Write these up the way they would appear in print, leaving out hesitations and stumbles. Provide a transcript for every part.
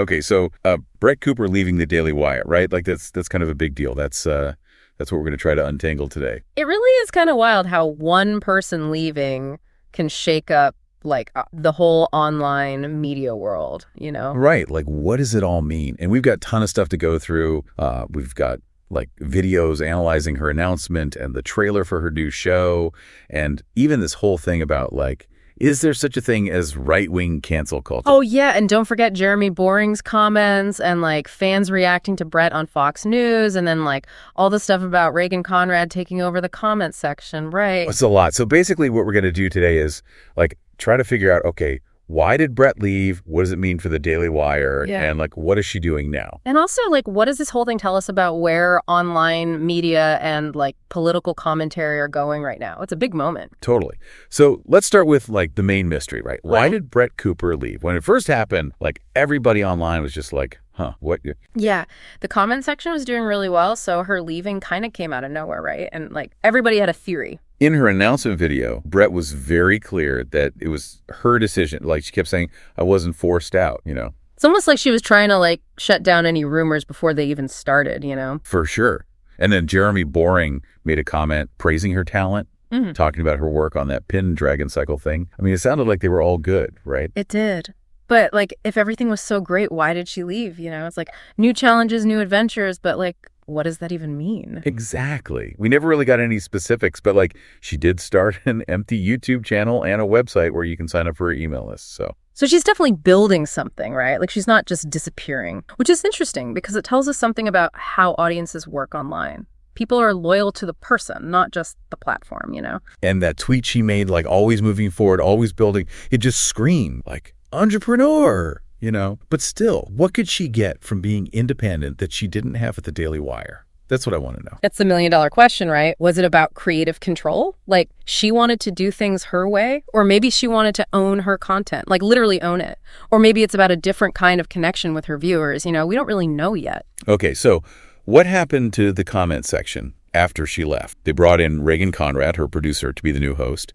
Okay, so Brett Cooper leaving the Daily Wire, right? Like that's kind of a big deal. That's what we're going to try to untangle today. It really is kind of wild how one person leaving can shake up the whole online media world, you know? Right. Like, what does it all mean? And we've got a ton of stuff to go through. We've got like videos analyzing her announcement and the trailer for her new show, and even this whole thing about like, is there such a thing as right-wing cancel culture? Oh, yeah. And don't forget Jeremy Boring's comments and like fans reacting to Brett on Fox News, and then like all the stuff about Reagan Conrad taking over the comment section. Right. It's a lot. So basically what we're going to do today is like try to figure out, okay, why did Brett leave? What does it mean for the Daily Wire? Yeah. And like, what is she doing now? And also, like, what does this whole thing tell us about where online media and like political commentary are going right now? It's a big moment. Totally. So let's start with like the main mystery, right? Why Right. did Brett Cooper leave? When it first happened, like everybody online was just like, huh, what? Yeah, the comment section was doing really well, so her leaving kind of came out of nowhere, right? And like everybody had a theory. In her announcement video, Brett was very clear that it was her decision. Like she kept saying, I wasn't forced out, you know? It's almost like she was trying to like shut down any rumors before they even started, you know? For sure. And then Jeremy Boring made a comment praising her talent, talking about her work on that pin Dragon Cycle thing. I mean, it sounded like they were all good, right? It did. But like if everything was so great, why did she leave? You know, it's like new challenges, new adventures, but like what does that even mean? Exactly. We never really got any specifics, but like she did start an empty YouTube channel and a website where you can sign up for her email list. So she's definitely building something, right? Like she's not just disappearing, which is interesting because it tells us something about how audiences work online. People are loyal to the person, not just the platform, you know? And that tweet she made, like always moving forward, always building, it just screamed like entrepreneur, you know? But still, what could she get from being independent that she didn't have at the Daily Wire? That's what I want to know. That's the million-dollar question, right? Was it about creative control? Like she wanted to do things her way? Or maybe she wanted to own her content, like literally own it. Or maybe it's about a different kind of connection with her viewers. You know, we don't really know yet. Okay, so what happened to the comment section after she left? They brought in Reagan Conrad, her producer, to be the new host.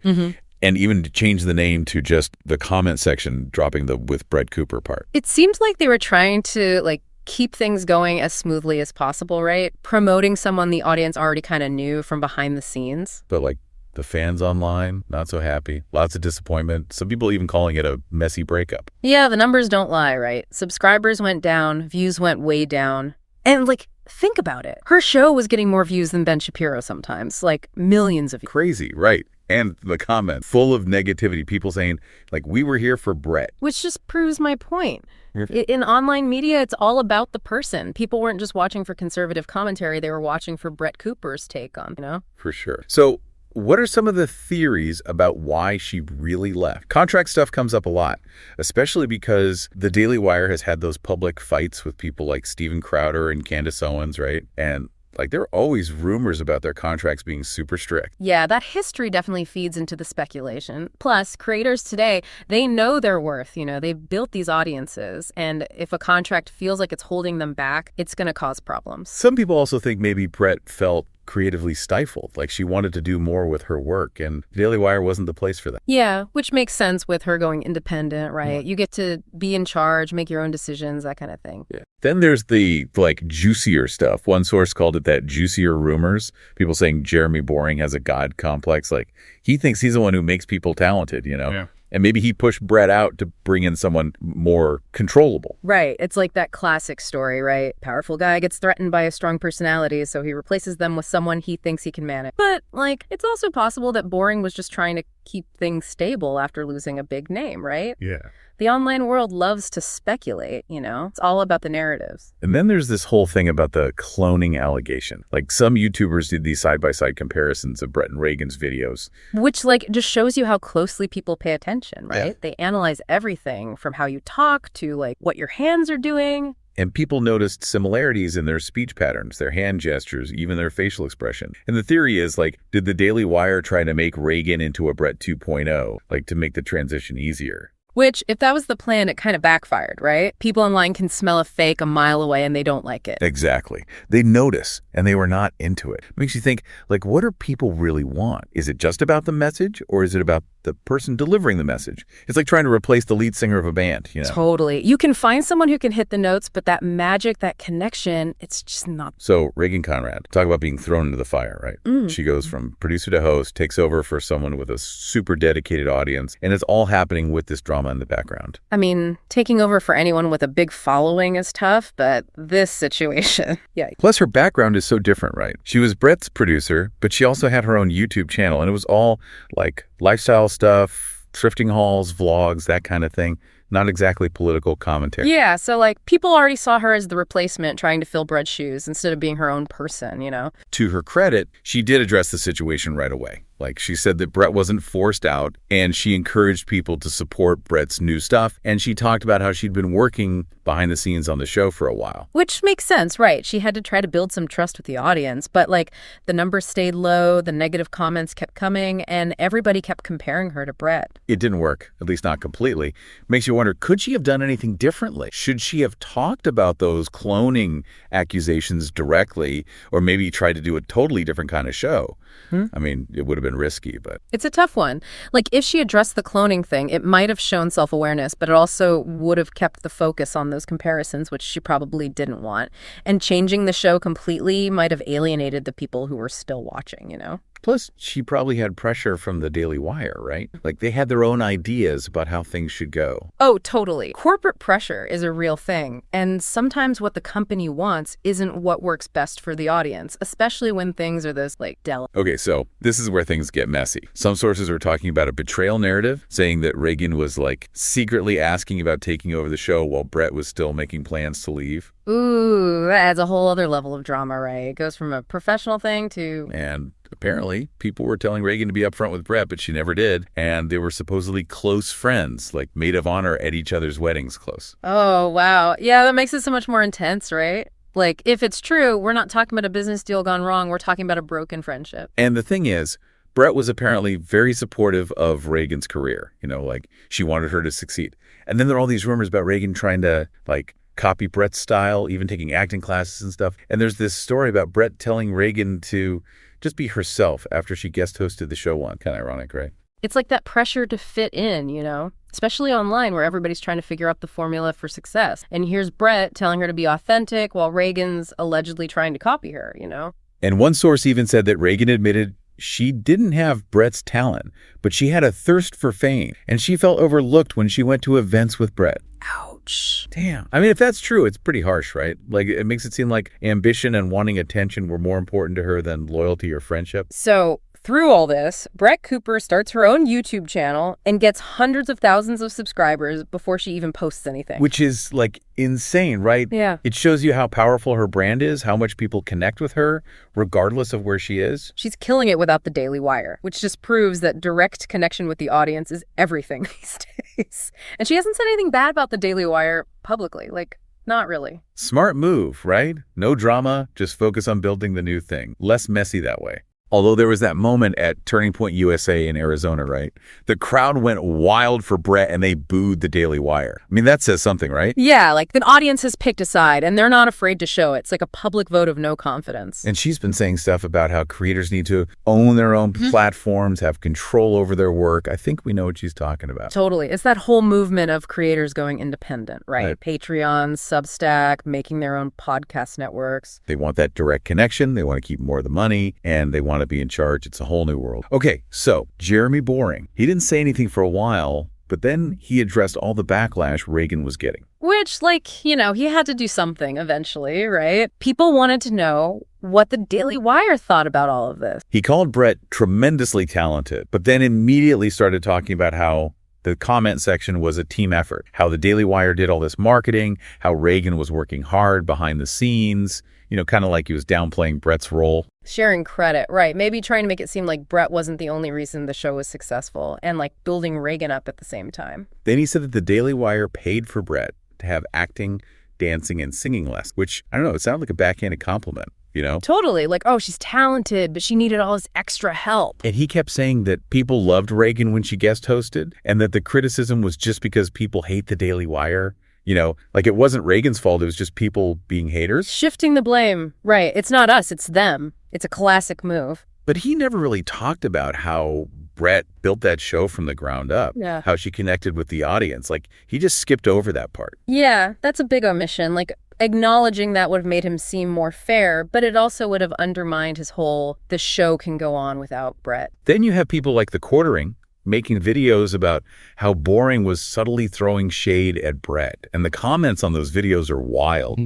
And even to change the name to just the comment section, dropping the with Brett Cooper part. It seemed like they were trying to like keep things going as smoothly as possible, right? Promoting someone the audience already kind of knew from behind the scenes. But like the fans online, not so happy. Lots of disappointment. Some people even calling it a messy breakup. Yeah, the numbers don't lie, right? Subscribers went down, views went way down. And like, think about it. Her show was getting more views than Ben Shapiro sometimes, like millions of views. Crazy, right? And the comment full of negativity, people saying, like, we were here for Brett. Which just proves my point. In online media, it's all about the person. People weren't just watching for conservative commentary. They were watching for Brett Cooper's take on, you know? For sure. So what are some of the theories about why she really left? Contract stuff comes up a lot, especially because the Daily Wire has had those public fights with people like Steven Crowder and Candace Owens, right? And like there are always rumors about their contracts being super strict. Yeah, that history definitely feeds into the speculation. Plus, creators today, they know their worth. You know, they've built these audiences. And if a contract feels like it's holding them back, it's going to cause problems. Some people also think maybe Brett felt creatively stifled, like she wanted to do more with her work, and the Daily Wire wasn't the place for that. Yeah, which makes sense with her going independent, right? You get to be in charge, make your own decisions, that kind of thing. Yeah. Then there's the like juicier stuff. One source called it that juicier rumors. People saying Jeremy Boring has a God complex. Like he thinks he's the one who makes people talented, you know? Yeah. And maybe he pushed Brett out to bring in someone more controllable. Right. It's like that classic story, right? Powerful guy gets threatened by a strong personality, so he replaces them with someone he thinks he can manage. But, like, it's also possible that Boring was just trying to keep things stable after losing a big name, right? Yeah. The online world loves to speculate, you know? It's all about the narratives. And then there's this whole thing about the cloning allegation. Like some YouTubers did these side-by-side comparisons of Brett and Reagan's videos. Which, like, just shows you how closely people pay attention, right? Yeah. They analyze everything from how you talk to, like, what your hands are doing. And people noticed similarities in their speech patterns, their hand gestures, even their facial expression. And the theory is, like, did the Daily Wire try to make Reagan into a Brett 2.0, like to make the transition easier? Which, if that was the plan, it kind of backfired, right? People online can smell a fake a mile away and they don't like it. Exactly. They notice, and they were not into it. It makes you think, like, what do people really want? Is it just about the message, or is it about the person delivering the message? It's like trying to replace the lead singer of a band, you know? Totally. You can find someone who can hit the notes, but that magic, that connection, it's just not. So Reagan Conrad, talk about being thrown into the fire, right? She goes from producer to host, takes over for someone with a super dedicated audience, and it's all happening with this drama in the background. I mean, taking over for anyone with a big following is tough, but this situation, yeah. Plus, her background is so different, right? She was Brett's producer, but she also had her own YouTube channel, and it was all like lifestyle stuff, thrifting hauls, vlogs, that kind of thing. Not exactly political commentary. Yeah, so like people already saw her as the replacement trying to fill Brett's shoes instead of being her own person, you know? To her credit, she did address the situation right away. Like, she said that Brett wasn't forced out, and she encouraged people to support Brett's new stuff, and she talked about how she'd been working behind the scenes on the show for a while. Which makes sense, right? She had to try to build some trust with the audience, but like the numbers stayed low, the negative comments kept coming, and everybody kept comparing her to Brett. It didn't work, at least not completely. Makes you wonder, could she have done anything differently? Should she have talked about those cloning accusations directly, or maybe tried to do a totally different kind of show? I mean, it would have been risky, but... It's a tough one. Like, if she addressed the cloning thing, it might have shown self-awareness, but it also would have kept the focus on those comparisons, which she probably didn't want. And changing the show completely might have alienated the people who were still watching, you know? Plus, she probably had pressure from the Daily Wire, right? Like, they had their own ideas about how things should go. Oh, totally. Corporate pressure is a real thing. And sometimes what the company wants isn't what works best for the audience, especially when things are this, like, delicate. Okay, so this is where things get messy. Some sources are talking about a betrayal narrative, saying that Reagan was, like, secretly asking about taking over the show while Brett was still making plans to leave. Ooh, that adds a whole other level of drama, right? It goes from a professional thing to... And apparently, people were telling Reagan to be upfront with Brett, but she never did. And they were supposedly close friends, like maid of honor at each other's weddings close. Oh, wow. Yeah, that makes it so much more intense, right? Like, if it's true, we're not talking about a business deal gone wrong. We're talking about a broken friendship. And the thing is, Brett was apparently very supportive of Reagan's career. You know, like, she wanted her to succeed. And then there are all these rumors about Reagan trying to, like, copy Brett's style, even taking acting classes and stuff. And there's this story about Brett telling Reagan to just be herself after she guest hosted the show once. Kind of ironic, right? It's like that pressure to fit in, you know, especially online where everybody's trying to figure out the formula for success. And here's Brett telling her to be authentic while Reagan's allegedly trying to copy her, you know? And one source even said that Reagan admitted she didn't have Brett's talent, but she had a thirst for fame, and she felt overlooked when she went to events with Brett. Ouch. Damn. I mean, if that's true, it's pretty harsh, right? Like, it makes it seem like ambition and wanting attention were more important to her than loyalty or friendship. So, through all this, Brett Cooper starts her own YouTube channel and gets hundreds of thousands of subscribers before she even posts anything. Which is, like, insane, right? Yeah. It shows you how powerful her brand is, how much people connect with her, regardless of where she is. She's killing it without the Daily Wire, which just proves that direct connection with the audience is everything these days. And she hasn't said anything bad about the Daily Wire publicly. Like, not really. Smart move, right? No drama, just focus on building the new thing. Less messy that way. Although there was that moment at Turning Point USA in Arizona, right? The crowd went wild for Brett and they booed the Daily Wire. I mean, that says something, right? Yeah, like the audience has picked a side and they're not afraid to show it. It's like a public vote of no confidence. And she's been saying stuff about how creators need to own their own platforms, have control over their work. I think we know what she's talking about. Totally. It's that whole movement of creators going independent, right? Patreon, Substack, making their own podcast networks. They want that direct connection. They want to keep more of the money and they want to be in charge. It's a whole new world. Okay, so Jeremy Boring. He didn't say anything for a while, but then he addressed all the backlash Reagan was getting. Which, like, you know, he had to do something eventually, right? People wanted to know what the Daily Wire thought about all of this. He called Brett tremendously talented, but then immediately started talking about how the comment section was a team effort, how the Daily Wire did all this marketing, how Reagan was working hard behind the scenes, you know, kind of like he was downplaying Brett's role. Sharing credit, right. Maybe trying to make it seem like Brett wasn't the only reason the show was successful and like building Reagan up at the same time. Then he said that the Daily Wire paid for Brett to have acting, dancing, and singing lessons, which, I don't know, it sounded like a backhanded compliment. you know? Totally. Like, oh, she's talented, but she needed all this extra help. And he kept saying that people loved Reagan when she guest hosted and that the criticism was just because people hate the Daily Wire. You know, like it wasn't Reagan's fault. It was just people being haters. Shifting the blame. Right. It's not us. It's them. It's a classic move. But he never really talked about how Brett built that show from the ground up, Yeah. how she connected with the audience. Like, he just skipped over that part. Yeah, that's a big omission. Like, acknowledging that would have made him seem more fair, but it also would have undermined his whole, the show can go on without Brett. Then you have people like The Quartering making videos about how Boring was subtly throwing shade at Brett. And the comments on those videos are wild.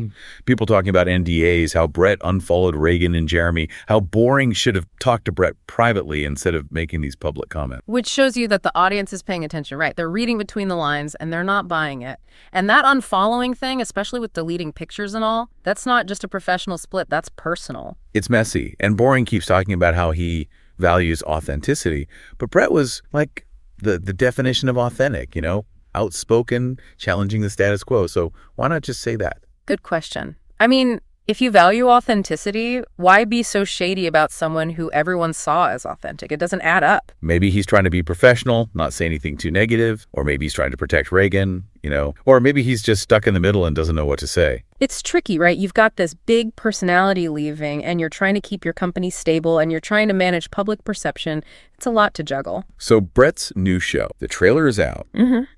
People talking about NDAs, how Brett unfollowed Reagan and Jeremy, how Boring should have talked to Brett privately instead of making these public comments. Which shows you that the audience is paying attention, right? They're reading between the lines and they're not buying it. And that unfollowing thing, especially with deleting pictures and all, that's not just a professional split, that's personal. It's messy. And Boring keeps talking about how he values authenticity. But Brett was like the definition of authentic, you know, outspoken, challenging the status quo. So why not just say that? Good question. I mean, if you value authenticity, why be so shady about someone who everyone saw as authentic? It doesn't add up. Maybe he's trying to be professional, not say anything too negative, or maybe he's trying to protect Reagan, you know, or maybe he's just stuck in the middle and doesn't know what to say. It's tricky, right? You've got this big personality leaving and you're trying to keep your company stable and you're trying to manage public perception. It's a lot to juggle. So Brett's new show, the trailer is out,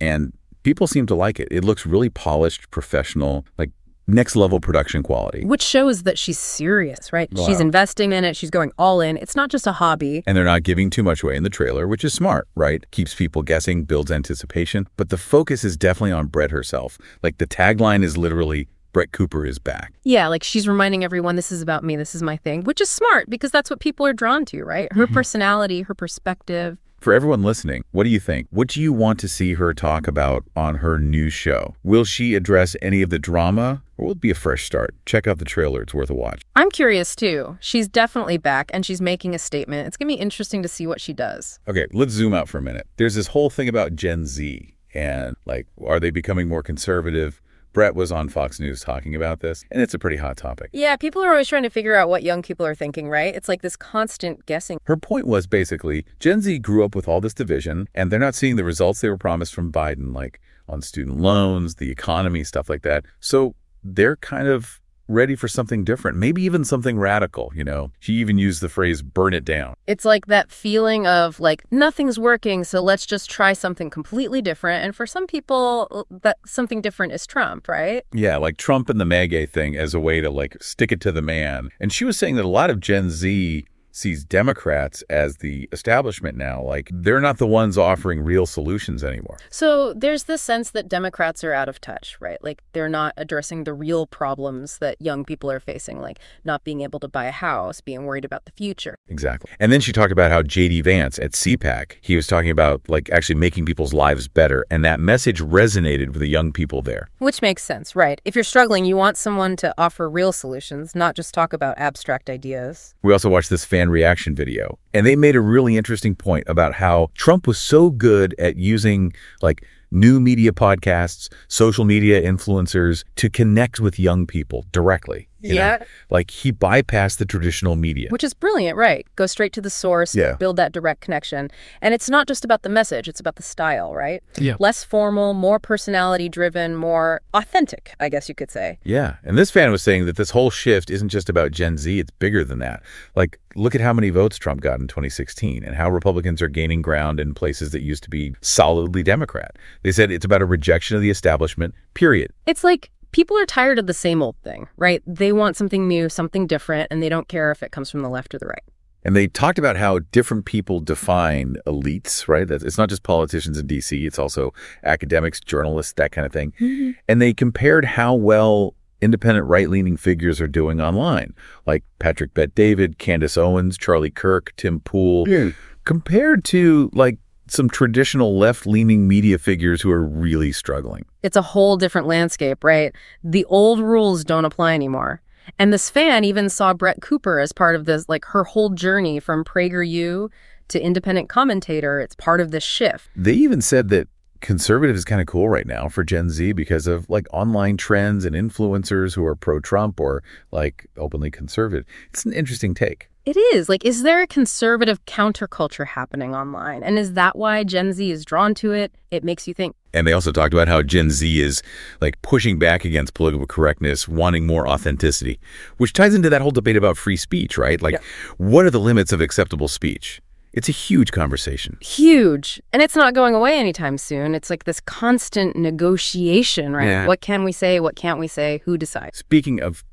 and people seem to like it. It looks really polished, professional, like next level production quality. Which shows that she's serious, right? Wow. She's investing in it. She's going all in. It's not just a hobby. And they're not giving too much away in the trailer, which is smart, right? Keeps people guessing, builds anticipation. But the focus is definitely on Brett herself. Like the tagline is literally, Brett Cooper is back. Yeah, like she's reminding everyone, this is about me, this is my thing, which is smart because that's what people are drawn to, right? Her personality, her perspective. For everyone listening, what do you think? What do you want to see her talk about on her new show? Will she address any of the drama, or will it be a fresh start? Check out the trailer. It's worth a watch. I'm curious too. She's definitely back and she's making a statement. It's going to be interesting to see what she does. Okay, let's zoom out for a minute. There's this whole thing about Gen Z and like, are they becoming more conservative? Brett was on Fox News talking about this, and it's a pretty hot topic. Yeah, people are always trying to figure out what young people are thinking, right? It's like this constant guessing. Her point was basically, Gen Z grew up with all this division, and they're not seeing the results they were promised from Biden, like on student loans, the economy, stuff like that. So they're kind of ready for something different, maybe even something radical, you know? She even used the phrase, burn it down. It's like that feeling of like, nothing's working, so let's just try something completely different. And for some people, that something different is Trump, right? Yeah, like Trump and the MAGA thing as a way to like stick it to the man. And she was saying that a lot of Gen Z sees Democrats as the establishment now. Like, they're not the ones offering real solutions anymore. So there's this sense that Democrats are out of touch, right? Like, they're not addressing the real problems that young people are facing, like not being able to buy a house, being worried about the future. Exactly. And then she talked about how J.D. Vance at CPAC, he was talking about like actually making people's lives better. And that message resonated with the young people there. Which makes sense, right? If you're struggling, you want someone to offer real solutions, not just talk about abstract ideas. We also watched this fan reaction video, and they made a really interesting point about how Trump was so good at using like new media podcasts, social media influencers to connect with young people directly. You know? Like he bypassed the traditional media. Which is brilliant, right? Go straight to the source, build that direct connection. And it's not just about the message, it's about the style, right? Yeah. Less formal, more personality driven, more authentic, I guess you could say. Yeah. And this fan was saying that this whole shift isn't just about Gen Z, it's bigger than that. Like, look at how many votes Trump got in 2016 and how Republicans are gaining ground in places that used to be solidly Democrat. They said it's about a rejection of the establishment, period. It's like people are tired of the same old thing, right? They want something new, something different, and they don't care if it comes from the left or the right. And they talked about how different people define elites, right? It's not just politicians in D.C., it's also academics, journalists, that kind of thing. Mm-hmm. And they compared how well independent right-leaning figures are doing online, like Patrick Bet-David, Candace Owens, Charlie Kirk, Tim Pool, compared to like some traditional left-leaning media figures who are really struggling. It's a whole different landscape, right? The old rules don't apply anymore. And this fan even saw Brett Cooper as part of this, like her whole journey from PragerU to independent commentator. It's part of this shift. They even said that conservative is kind of cool right now for Gen Z because of like online trends and influencers who are pro-Trump or like openly conservative. It's an interesting take. It is. Like, is there a conservative counterculture happening online? And is that why Gen Z is drawn to it? It makes you think. And they also talked about how Gen Z is like pushing back against political correctness, wanting more authenticity, which ties into that whole debate about free speech, right? Like, what are the limits of acceptable speech? It's a huge conversation. Huge. And it's not going away anytime soon. It's like this constant negotiation, right? Yeah. What can we say? What can't we say? Who decides? Speaking of,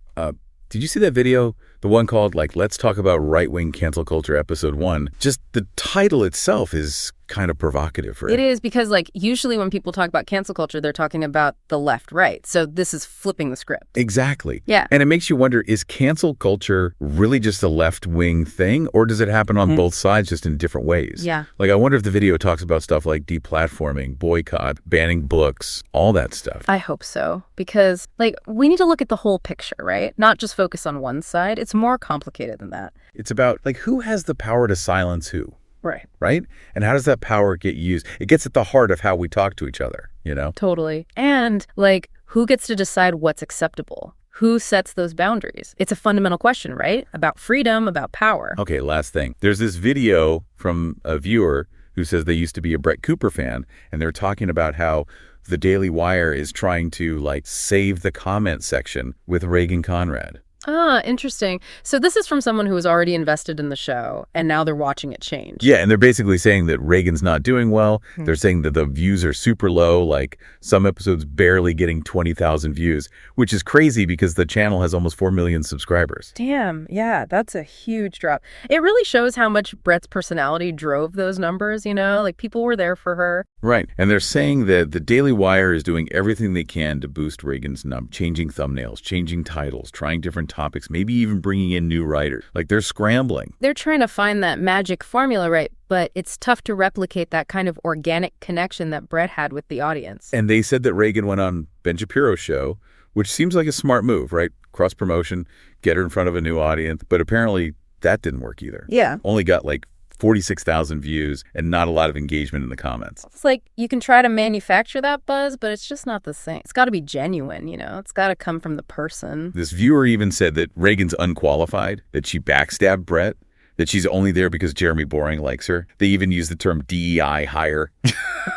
did you see that video? The one called, like, Let's Talk About Right-Wing Cancel Culture, Episode 1. Just the title itself is kind of provocative, right? It is because, like, usually when people talk about cancel culture, they're talking about the left-right. So this is flipping the script. Exactly. Yeah. And it makes you wonder, is cancel culture really just a left-wing thing, or does it happen on both sides just in different ways? Yeah. Like, I wonder if the video talks about stuff like deplatforming, boycott, banning books, all that stuff. I hope so. Because, like, we need to look at the whole picture, right? Not just focus on one side. It's more complicated than that. It's about, like, who has the power to silence who? Right. Right? And how does that power get used? It gets at the heart of how we talk to each other, you know? Totally. And, like, who gets to decide what's acceptable? Who sets those boundaries? It's a fundamental question, right? About freedom, about power. Okay, last thing. There's this video from a viewer who says they used to be a Brett Cooper fan, and they're talking about how the Daily Wire is trying to, like, save the comment section with Reagan Conrad. Ah, interesting. So this is from someone who was already invested in the show, and now they're watching it change. Yeah, and they're basically saying that Reagan's not doing well. They're saying that the views are super low, like some episodes barely getting 20,000 views, which is crazy because the channel has almost 4 million subscribers. Damn, yeah, that's a huge drop. It really shows how much Brett's personality drove those numbers, you know? Like, people were there for her. Right. And they're saying that the Daily Wire is doing everything they can to boost Reagan's number, changing thumbnails, changing titles, trying different topics, maybe even bringing in new writers. Like, they're scrambling. They're trying to find that magic formula, right? But it's tough to replicate that kind of organic connection that Brett had with the audience. And they said that Reagan went on Ben Shapiro's show, which seems like a smart move, right? Cross-promotion, get her in front of a new audience. But apparently that didn't work either. Yeah. Only got like 46,000 views and not a lot of engagement in the comments. It's like you can try to manufacture that buzz, but it's just not the same. It's got to be genuine, you know? It's got to come from the person. This viewer even said that Reagan's unqualified, that she backstabbed Brett, that she's only there because Jeremy Boring likes her. They even used the term DEI hire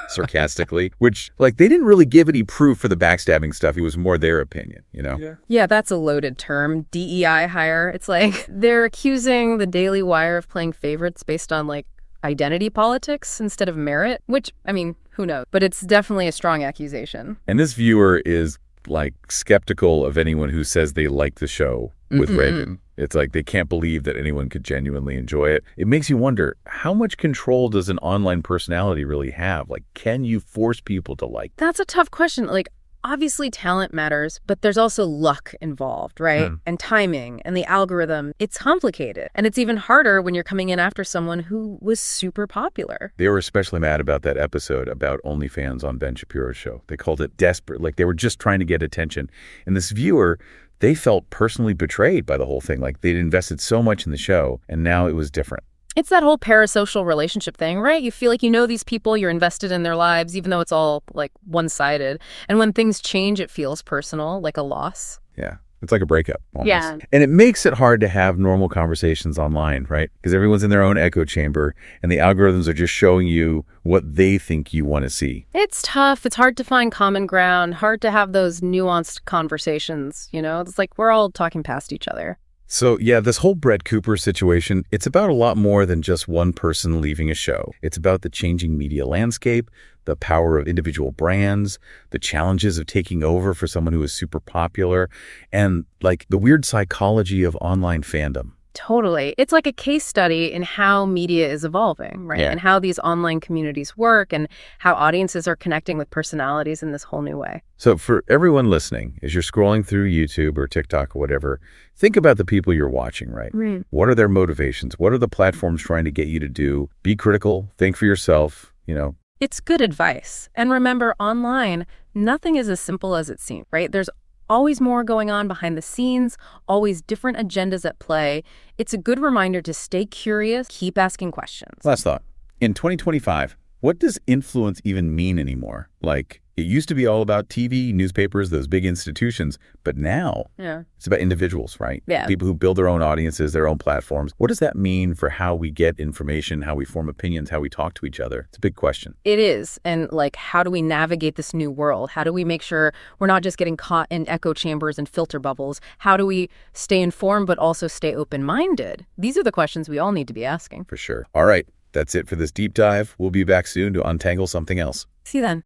sarcastically, which, like, they didn't really give any proof for the backstabbing stuff. It was more their opinion, you know? Yeah, that's a loaded term, DEI hire. It's like they're accusing the Daily Wire of playing favorites based on, like, identity politics instead of merit, which, I mean, who knows? But it's definitely a strong accusation. And this viewer is, like, skeptical of anyone who says they like the show with Reagan. It's like they can't believe that anyone could genuinely enjoy it. It makes you wonder, how much control does an online personality really have? Like, can you force people to like? That's a tough question. Like, obviously talent matters, but there's also luck involved, right? And timing and the algorithm. It's complicated. And it's even harder when you're coming in after someone who was super popular. They were especially mad about that episode about OnlyFans on Ben Shapiro's show. They called it desperate. Like, they were just trying to get attention. And this viewer, they felt personally betrayed by the whole thing. Like, they'd invested so much in the show, and now it was different. It's that whole parasocial relationship thing, right? You feel like you know these people, you're invested in their lives, even though it's all, like, one-sided. And when things change, it feels personal, like a loss. Yeah. It's like a breakup, almost. Yeah. And it makes it hard to have normal conversations online, right? Because everyone's in their own echo chamber, and the algorithms are just showing you what they think you want to see. It's tough. It's hard to find common ground, hard to have those nuanced conversations, you know? It's like we're all talking past each other. So, yeah, this whole Brett Cooper situation, it's about a lot more than just one person leaving a show. It's about the changing media landscape, the power of individual brands, the challenges of taking over for someone who is super popular, and, like, the weird psychology of online fandom. Totally. It's like a case study in how media is evolving, right? Yeah. And how these online communities work and how audiences are connecting with personalities in this whole new way. So for everyone listening, as you're scrolling through YouTube or TikTok or whatever, think about the people you're watching, right? Right. What are their motivations? What are the platforms trying to get you to do? Be critical, think for yourself, you know. It's good advice. And remember, online, nothing is as simple as it seems, right? There's always more going on behind the scenes, always different agendas at play. It's a good reminder to stay curious, keep asking questions. Last thought. In 2025, What does influence even mean anymore? Like, it used to be all about TV, newspapers, those big institutions, but now it's about individuals, right? Yeah. People who build their own audiences, their own platforms. What does that mean for how we get information, how we form opinions, how we talk to each other? It's a big question. It is. And like, how do we navigate this new world? How do we make sure we're not just getting caught in echo chambers and filter bubbles? How do we stay informed but also stay open-minded? These are the questions we all need to be asking. For sure. All right. That's it for this deep dive. We'll be back soon to untangle something else. See you then.